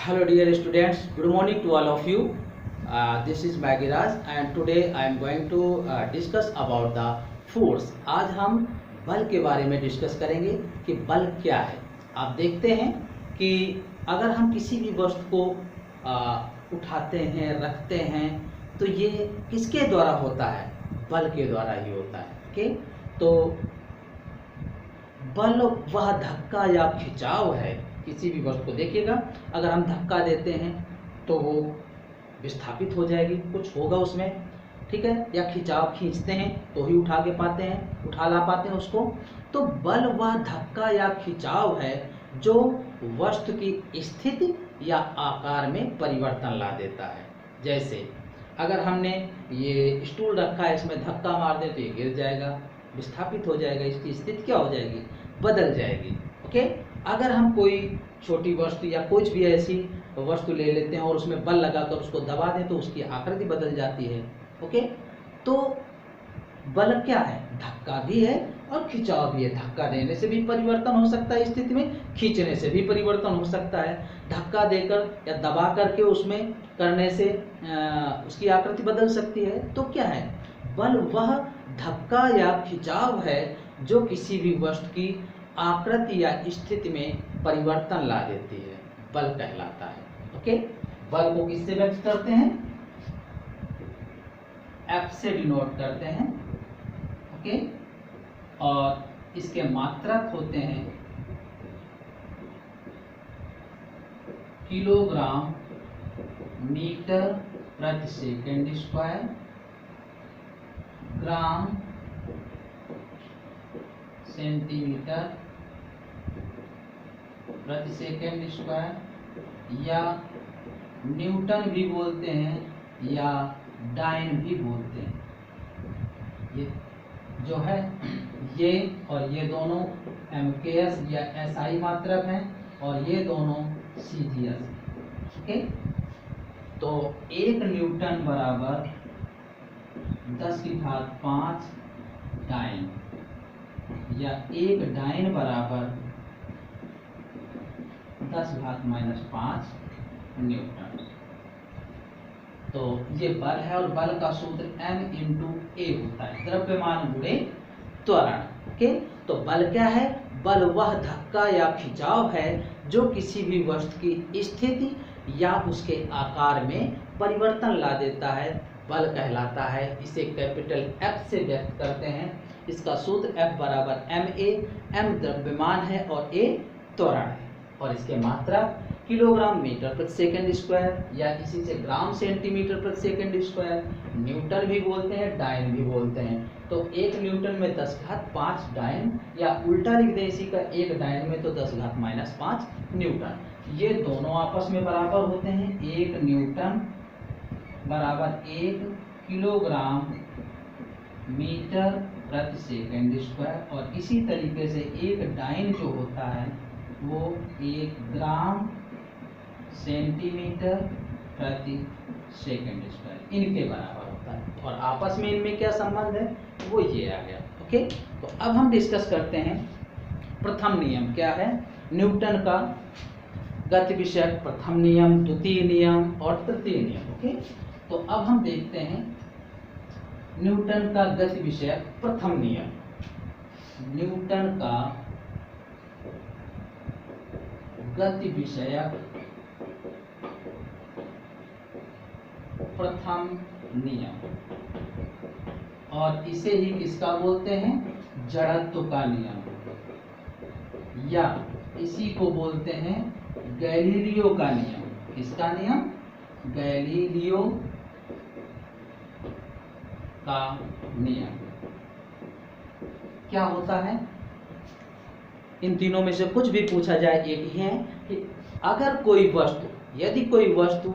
Hello dear students, good morning to all of you. This is Magiraj and today I am going to discuss about the force. आज हम बल के बारे में discuss करेंगे कि बल क्या है। आप देखते हैं कि अगर हम किसी भी वस्तु को उठाते हैं, रखते हैं, तो ये किसके द्वारा होता है? बल के द्वारा ही होता है। ओके, तो बल वह धक्का या खिंचाव है किसी भी वस्तु को। देखिएगा, अगर हम धक्का देते हैं तो वो विस्थापित हो जाएगी, कुछ होगा उसमें, ठीक है, या खिंचाव खींचते हैं तो ही उठा ला पाते हैं उसको। तो बल वह धक्का या खिंचाव है जो वस्तु की स्थिति या आकार में परिवर्तन ला देता है। जैसे अगर हमने ये स्टूल रखा है, इसमें धक्का मार दे तो ये गिर जाएगा, विस्थापित हो जाएगा, इसकी स्थिति क्या हो जाएगी? बदल जाएगी। ओके, अगर हम कोई छोटी वस्तु या कुछ भी ऐसी वस्तु ले लेते हैं और उसमें बल लगाकर उसको दबा दें तो उसकी आकृति बदल जाती है। ओके, तो बल क्या है? धक्का भी है और खिंचाव भी है। धक्का देने से भी परिवर्तन हो सकता है स्थिति में, खींचने से भी परिवर्तन हो सकता है। धक्का देकर या दबा करके उसमें करने से उसकी आकृति बदल सकती है। तो क्या है? बल वह धक्का या खिंचाव है जो किसी भी वस्तु की आकृति या स्थिति में परिवर्तन ला देती है, बल कहलाता है। ओके, बल को किससे व्यक्त करते हैं? F से डिनोट करते हैं। ओके, और इसके मात्रक होते हैं किलोग्राम मीटर प्रति सेकंड स्क्वायर, ग्राम सेंटीमीटर प्रति सेकंड स्क्वायर, या न्यूटन भी बोलते हैं या डाइन भी बोलते हैं। ये जो है, ये और ये दोनों MKS या SI मात्रक हैं और ये दोनों CGS। ओके, तो 1 न्यूटन बराबर 10⁵ डाइन, या 1 डाइन बराबर 10⁻⁵ न्यूटन। तो ये बल है और बल का सूत्र M×A होता है, द्रव्यमान गुणे त्वरण। ओके, तो बल क्या है? बल वह धक्का या खिंचाव है जो किसी भी वस्तु की स्थिति या उसके आकार में परिवर्तन ला देता है, बल कहलाता है। इसे कैपिटल F से व्यक्त करते हैं। इसका सूत्र F बराबर ma, M द्रव्यमान है और A त्वरण है, और इसके मात्रा किलोग्राम मीटर प्रति सेकंड स्क्वायर, या इसी से ग्राम सेंटीमीटर प्रति सेकंड स्क्वायर, न्यूटन भी बोलते हैं, डाइन भी बोलते हैं। तो 1 न्यूटन में 10⁵ डाइन, या उल्टा लिख दें इसी का, 1 डाइन में तो 10⁻⁵ न्यूटन। ये दोनों आपस में बराबर होते हैं। 1 न्यूटन बराबर 1 किलोग्राम मीटर प्रति सेकंड स्क्वायर, और इसी तरीके से 1 डाइन जो होता है वो 1 ग्राम सेंटीमीटर प्रति सेकंड स्क्वायर, इनके बराबर होता है। और आपस में इनमें क्या संबंध है वो ये आ गया। ओके, तो अब हम डिस्कस करते हैं प्रथम नियम क्या है, न्यूटन का गति विषयक प्रथम नियम, द्वितीय नियम और तृतीय नियम। ओके, तो अब हम देखते हैं न्यूटन का गति विषयक प्रथम नियम। न्यूटन का गति विषयक प्रथम नियम, और इसे ही किसका बोलते हैं? जड़त्व का नियम, या इसी को बोलते हैं गैलीलियो का नियम। किसका नियम? गैलीलियो का नियम। क्या होता है? इन तीनों में से कुछ भी पूछा जाए, एक ही है कि अगर कोई वस्तु, यदि कोई वस्तु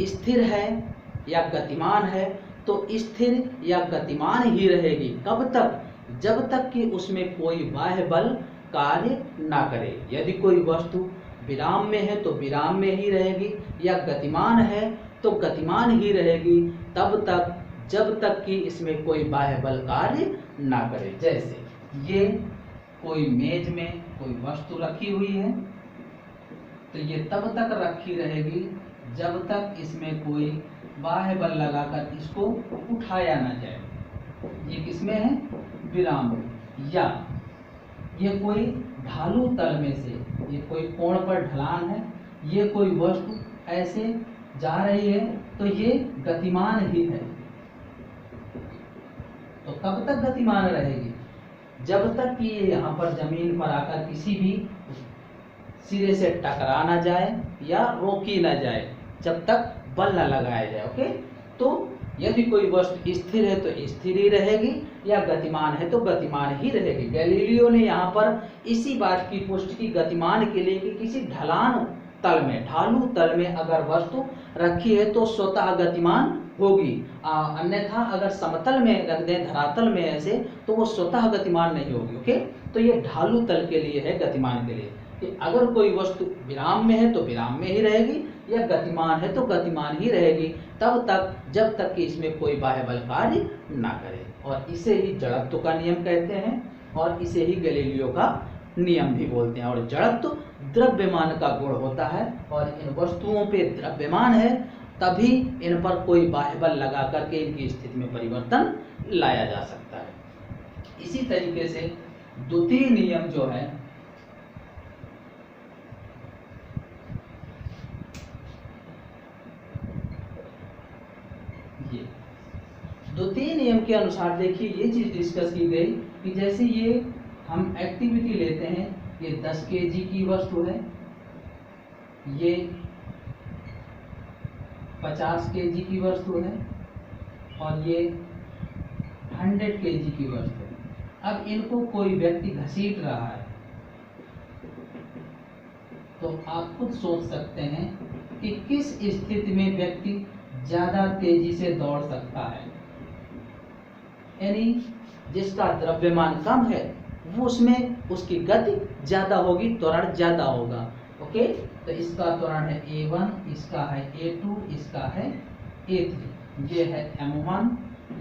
स्थिर है या गतिमान है तो स्थिर या गतिमान ही रहेगी। कब तक? जब तक कि उसमें कोई बाह्य बल कार्य ना करे। यदि कोई वस्तु विराम में है तो विराम में ही रहेगी, या गतिमान है तो गतिमान ही रहेगी तब तक जब तक कि इसमें कोई बाह्य बल कार्य ना करे। जैसे ये कोई मेज में कोई वस्तु रखी हुई है, तो ये तब तक रखी रहेगी जब तक इसमें कोई बाह्य बल लगाकर इसको उठाया ना जाए। ये किसमें है? विराम में। या ये कोई ढालू तल में से, ये कोई कोण पर ढलान है, ये कोई वस्तु ऐसे जा रही है तो ये गतिमान ही है। तो कब तक गतिमान रहेगी? जब तक कि ये यहाँ पर जमीन पर आकर किसी भी सिरे से टकरा ना जाए या रोकी ना जाए, जब तक बल न लगाया जाए। ओके, तो यदि कोई वस्तु स्थिर है तो स्थिर ही रहेगी या गतिमान है तो गतिमान ही रहेगी। गैलीलियो ने यहाँ पर इसी बात की पुष्टि की गतिमान के लिए कि किसी ढलान तल में, ढालू तल में अगर वस्तु रखी है तो स्वतः गतिमान होगी, अन्यथा अगर समतल में रख दें, धरातल में ऐसे, तो वो स्वतः गतिमान नहीं होगी। ओके, तो ये ढालू तल के लिए है, गतिमान के लिए कि अगर कोई वस्तु विराम में है तो विराम में ही रहेगी या गतिमान है तो गतिमान ही रहेगी तब तक जब तक कि इसमें कोई बाह्य बल कार्य ना करे। और इसे ही जड़त्व का नियम कहते हैं और इसे ही गैलीलियो का नियम भी बोलते हैं। और जड़त्व द्रव्यमान का गुण होता है और इन वस्तुओं पे द्रव्यमान है तभी इन पर कोई बाह्य बल लगा करके इनकी स्थिति में परिवर्तन लाया जा सकता है। इसी तरीके से द्वितीय नियम जो है, ये द्वितीय नियम के अनुसार देखिए ये चीज डिस्कस की गई कि जैसे ये हम एक्टिविटी लेते हैं, ये 10 kg की वस्तु है, ये 50 kg की वस्तु है और ये 100 kg की वस्तु है। अब इनको कोई व्यक्ति घसीट रहा है तो आप खुद सोच सकते हैं कि किस स्थिति में व्यक्ति ज्यादा तेजी से दौड़ सकता है। यानी जिसका द्रव्यमान कम है वो उसमें उसकी गति ज्यादा होगी, त्वरण ज्यादा होगा। ओके, तो इसका त्वरण है a1, इसका है a2, इसका है a3, ये है m1,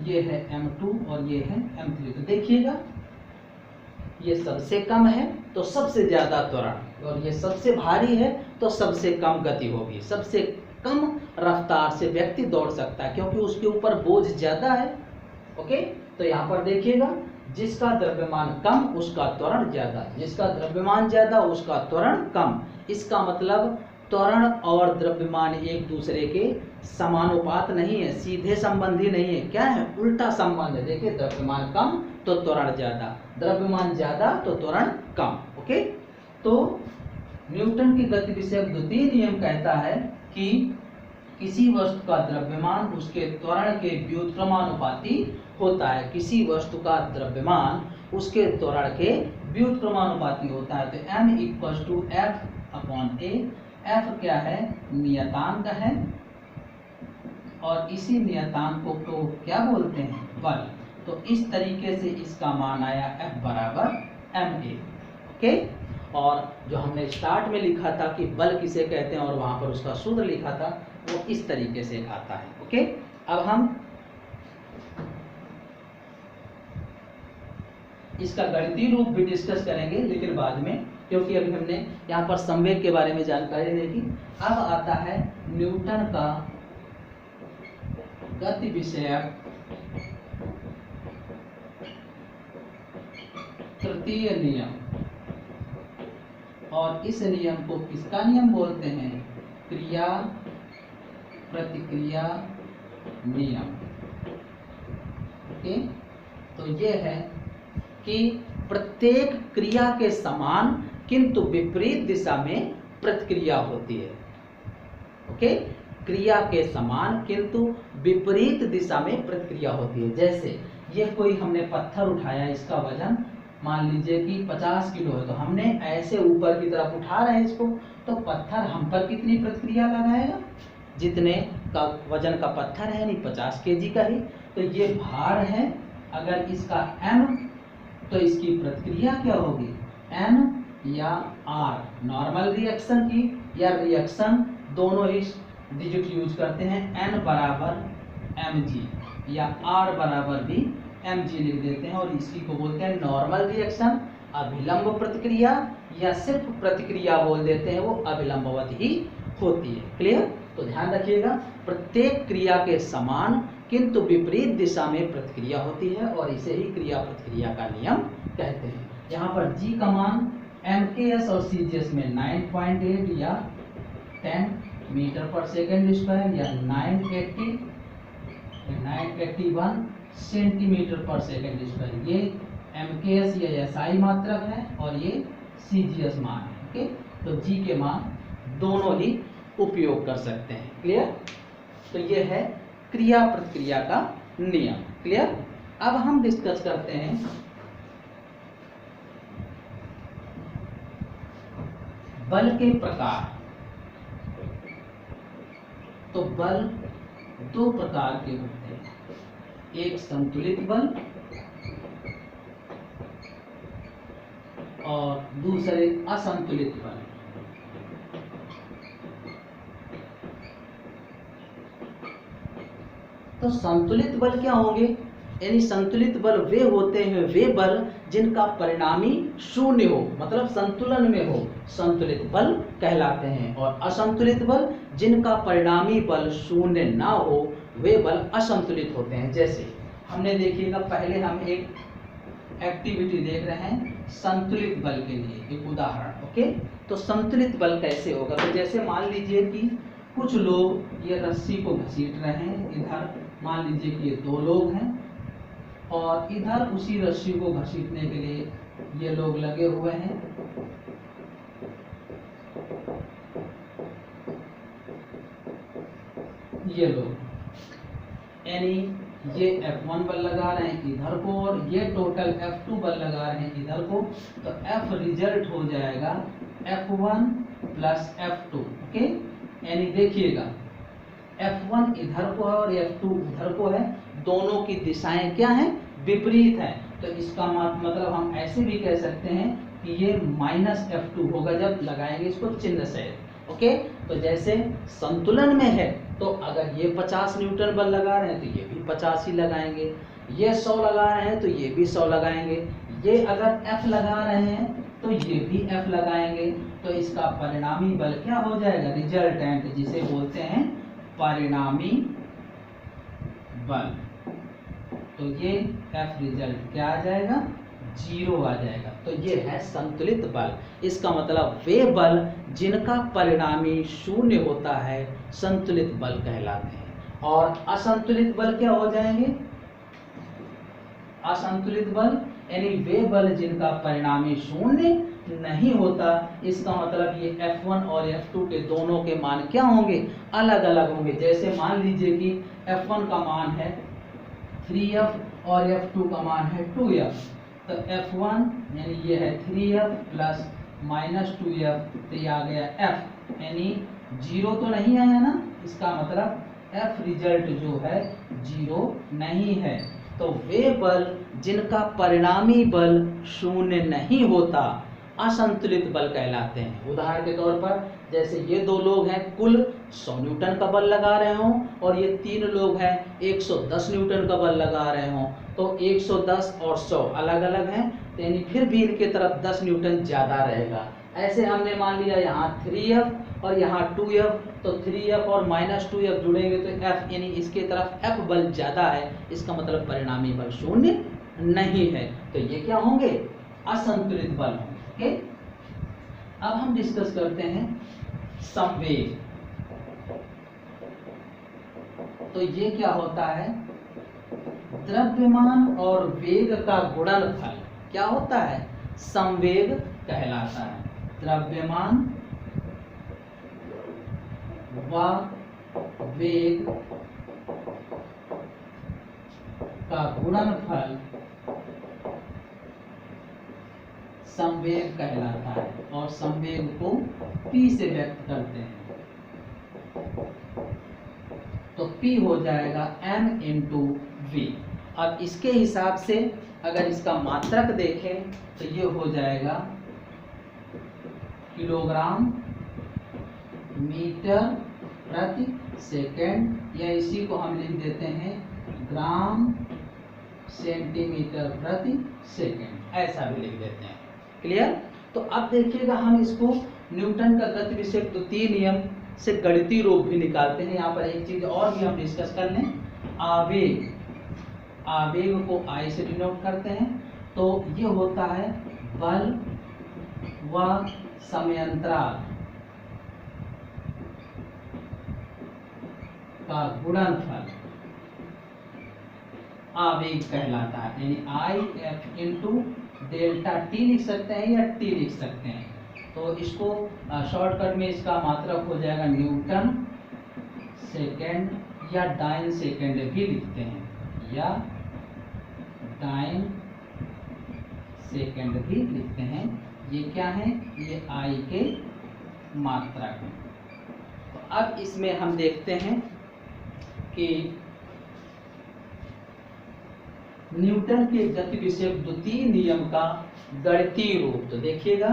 ये है m2 और ये है m3। तो देखिएगा ये सबसे कम है तो सबसे ज्यादा त्वरण और ये सबसे भारी है तो सबसे कम गति होगी। सबसे कम रफ्तार से व्यक्ति दौड़ सकता है क्योंकि उसके ऊपर बोझ ज्यादा है। ओके, तो यहाँ पर देखिएगा जिसका द्रव्यमान कम उसका त्वरण ज्यादा, जिसका द्रव्यमान ज्यादा उसका त्वरण कम। इसका मतलब त्वरण और द्रव्यमान एक दूसरे के समानुपात नहीं है, सीधे संबंधी नहीं है। क्या है? उल्टा संबंध है। देखिए द्रव्यमान कम तो त्वरण ज्यादा, द्रव्यमान ज्यादा तो त्वरण कम। ओके, तो न्यूटन की गति विषयक द्वितीय नियम कहता है कि किसी वस्तु का द्रव्यमान उसके त्वरण के व्युत्क्रमानुपाती होता है। किसी वस्तु का द्रव्यमान उसके त्वरण के व्युत्क्रमानुपाती होता है। तो m = F/a। F क्या है? नियतांक है और इसी नियतांक को तो क्या बोलते हैं? बल। तो इस तरीके से इसका मान आया F = ma। ओके, और जो हमने स्टार्ट में लिखा था कि बल किसे कहते हैं और वहां पर उसका सूत्र लिखा था वो इस तरीके से आता है। ओके, अब हम इसका गणितीय रूप भी डिस्कस करेंगे लेकिन बाद में, क्योंकि अभी हमने यहाँ पर संवेग के बारे में जानकारी देखी। अब आता है न्यूटन का गति विषयक तृतीय नियम। और इस नियम को किसका नियम बोलते हैं? क्रिया प्रतिक्रिया नियम। ओके, तो ये है कि प्रत्येक क्रिया के समान किंतु विपरीत दिशा में प्रतिक्रिया होती है। ओके, क्रिया के समान किंतु विपरीत दिशा में प्रतिक्रिया होती है। जैसे ये कोई हमने पत्थर उठाया, इसका वजन मान लीजिए कि 50 किलो है, तो हमने ऐसे ऊपर की तरफ उठा रहे हैं इसको, तो पत्थर हम पर कितनी प्रतिक्रिया लगाएगा? जितने का वजन का पत्थर है, यानी 50 kg का ही। तो ये भार है, अगर इसका m तो इसकी प्रतिक्रिया क्या होगी? n या r। नॉर्मल रिएक्शन की या रिएक्शन दोनों ही डिजिट यूज करते हैं। n = mg या r = भी mg लिख देते हैं और इसी को बोलते हैं नॉर्मल रिएक्शन अभिलंब प्रतिक्रिया या सिर्फ प्रतिक्रिया बोल देते हैं, वो अभिलंबवत ही होती है। क्लियर? तो ध्यान रखिएगा, प्रत्येक क्रिया के समान किंतु विपरीत दिशा में प्रतिक्रिया होती है और इसे ही क्रिया प्रतिक्रिया का नियम कहते हैं। यहाँ पर जी का मान MKS और CGS में 9.8 या 10 मीटर पर सेकेंड स्क्वायर या 981 सेंटीमीटर पर सेकेंड स्क्वायर, ये MKS या SI मात्रक है और ये CGS मान है। ओके, तो जी के मान दोनों ही उपयोग कर सकते हैं। क्लियर? तो ये है क्रिया प्रतिक्रिया का नियम। क्लियर? अब हम डिस्कस करते हैं बल के प्रकार। तो बल दो प्रकार के होते हैं, एक संतुलित बल और दूसरे असंतुलित बल। तो संतुलित बल क्या होंगे? यानी संतुलित बल वे होते हैं, वे बल जिनका परिणामी शून्य हो, मतलब संतुलन में हो, संतुलित बल कहलाते हैं। और असंतुलित बल जिनका परिणामी बल शून्य ना हो, वे बल असंतुलित होते हैं। जैसे हमने देखिएगा, पहले हम एक एक्टिविटी देख रहे हैं संतुलित बल के लिए, एक उदाहरण। ओके, तो संतुलित बल कैसे होगा? तो जैसे मान लीजिए कि कुछ लोग ये रस्सी को घसीट रहे हैं, इधर मान लीजिए कि ये दो लोग हैं और इधर उसी रस्सी को घसीटने के लिए ये लोग लगे हुए हैं। ये लोग, यानी ये F1 बल लगा रहे हैं इधर को और ये टोटल F2 बल लगा रहे हैं इधर को। तो F रिजल्ट हो जाएगा F1 प्लस F2। ओके, यानी देखिएगा F1 इधर को है और F2 उधर को है, दोनों की दिशाएं क्या हैं? विपरीत हैं। तो इसका मतलब हम ऐसे भी कह सकते हैं कि ये माइनस F2 होगा जब लगाएंगे इसको चिन्ह से। ओके, तो जैसे संतुलन में है तो अगर ये 50 न्यूटन बल लगा रहे हैं तो ये भी 50 ही लगाएंगे, ये 100 लगा रहे हैं तो ये भी 100 लगाएंगे, ये अगर F लगा रहे हैं तो ये भी F लगाएंगे। तो इसका परिणामी बल क्या हो जाएगा? रिजल्टेंट, जिसे बोलते हैं परिणामी बल। तो ये F रिजल्ट क्या आ जाएगा? 0 आ जाएगा। तो ये है संतुलित बल। इसका मतलब वे बल जिनका परिणामी शून्य होता है संतुलित बल कहलाते हैं। और असंतुलित बल क्या हो जाएंगे? असंतुलित बल यानी वे बल जिनका परिणामी शून्य नहीं होता। इसका मतलब ये F1 और F2 के दोनों के मान क्या होंगे? अलग अलग होंगे। जैसे मान लीजिए कि F1 का मान है 3F और F2 का मान है 2F। तो F1 यानी ये है 3F प्लस माइनस 2F, तो ये आ गया F, यानी 0 तो नहीं आया ना, इसका मतलब F रिजल्ट जो है 0 नहीं है। तो वे बल जिनका परिणामी बल शून्य नहीं होता असंतुलित बल कहलाते हैं। उदाहरण के तौर पर जैसे ये दो लोग हैं, कुल 100 न्यूटन का बल लगा रहे हों और ये 3 लोग हैं 110 न्यूटन का बल लगा रहे हों, तो 110 और 100 अलग अलग हैं, तो यानी फिर भी इनके तरफ 10 न्यूटन ज़्यादा रहेगा। ऐसे हमने मान लिया यहाँ 3F और यहाँ 2F, तो 3F और माइनस 2F जुड़ेंगे तो F, यानी इसके तरफ F बल ज़्यादा है, इसका मतलब परिणामी बल शून्य नहीं है। तो ये क्या होंगे? असंतुलित बल होंगे। ओके, अब हम डिस्कस करते हैं संवेग। तो ये क्या होता है? द्रव्यमान और वेग का गुणनफल क्या होता है? संवेग कहलाता है। द्रव्यमान व वेग का गुणनफल संवेग कहलाता है और संवेग को P से व्यक्त करते हैं। तो P हो जाएगा m इंटू V। अब इसके हिसाब से अगर इसका मात्रक देखें तो ये हो जाएगा किलोग्राम मीटर प्रति सेकेंड, या इसी को हम लिख देते हैं ग्राम सेंटीमीटर प्रति सेकेंड, ऐसा भी लिख देते हैं। क्लियर। तो अब देखिएगा हम इसको न्यूटन का गति विषय द्वितीय नियम से गणितीय रूप भी निकालते हैं। यहाँ पर एक चीज और भी हम डिस्कस कर लें, आवेग, आवेग को I से डिनोट करते हैं, तो ये होता है बल व समयांतराल का गुणनफल आवेग कहलाता है। यानी IF इंटू डेल्टा टी लिख सकते हैं या टी लिख सकते हैं। तो इसको शॉर्टकट में इसका मात्रक हो जाएगा न्यूटन सेकेंड या डाइन सेकेंड भी लिखते हैं, या डाइन सेकेंड भी लिखते हैं। ये क्या है, ये I के मात्रक हैं। तो अब इसमें हम देखते हैं कि न्यूटन के गति विषयक द्वितीय नियम का गणितीय रूप। तो देखिएगा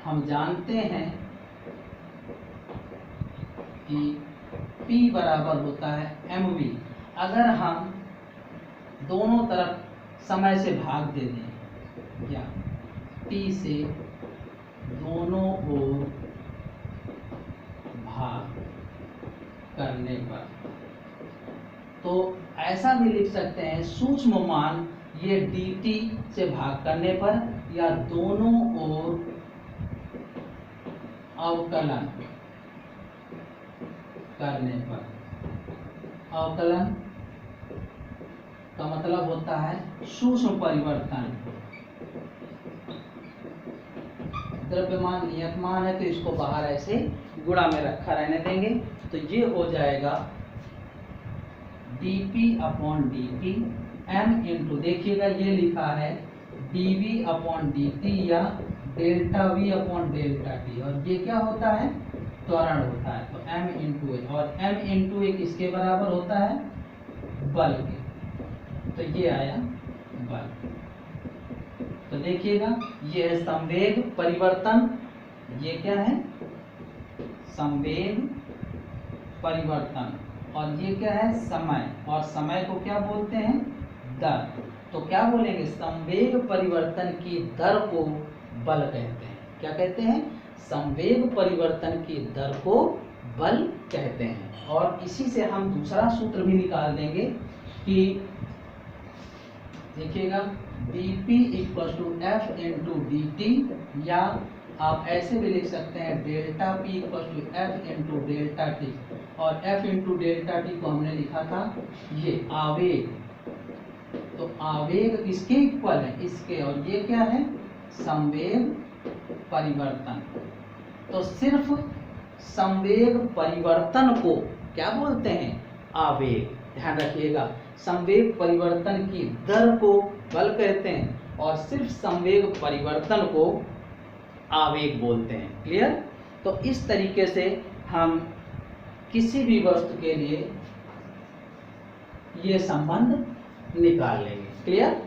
हम जानते हैं कि P बराबर होता है mv। अगर हम दोनों तरफ समय से भाग दे दें या T से दोनों ओर भाग करने पर, तो ऐसा भी लिख सकते हैं सूक्ष्म मान ये dt से भाग करने पर या दोनों ओर अवकलन करने पर। अवकलन का मतलब होता है सूक्ष्म परिवर्तन। द्रव्यमान नियतमान है तो इसको बाहर ऐसे गुणा में रखा रहने देंगे। तो ये हो जाएगा dp upon dt m into, देखिएगा ये लिखा है dv अपॉन dt या delta v upon delta t, और ये क्या होता है, त्वरण होता है। तो m इंटू ए, और m इंटू ए किसके बराबर होता है, बल के। तो ये आया बल। तो देखिएगा ये है संवेग परिवर्तन, ये क्या है, संवेग परिवर्तन, और ये क्या है, समय। और समय को क्या बोलते हैं, दर। तो क्या बोलेंगे, संवेग परिवर्तन की दर को बल कहते हैं। क्या कहते हैं, संवेग परिवर्तन की दर को बल कहते हैं। और इसी से हम दूसरा सूत्र भी निकाल देंगे कि देखिएगा dp equal to f into dt, या आप ऐसे भी लिख सकते हैं delta p equal to f into delta T, और f इंटू डेल्टा टी को हमने लिखा था ये आवेग। तो आवेग किसके इक्वल है, इसके, और ये क्या है, संवेग परिवर्तन। तो सिर्फ संवेग परिवर्तन को क्या बोलते हैं, आवेग। ध्यान रखिएगा, संवेग परिवर्तन की दर को बल कहते हैं और सिर्फ संवेग परिवर्तन को आवेग बोलते हैं। क्लियर। तो इस तरीके से हम किसी भी वस्तु के लिए ये संबंध निकाल लेंगे। क्लियर।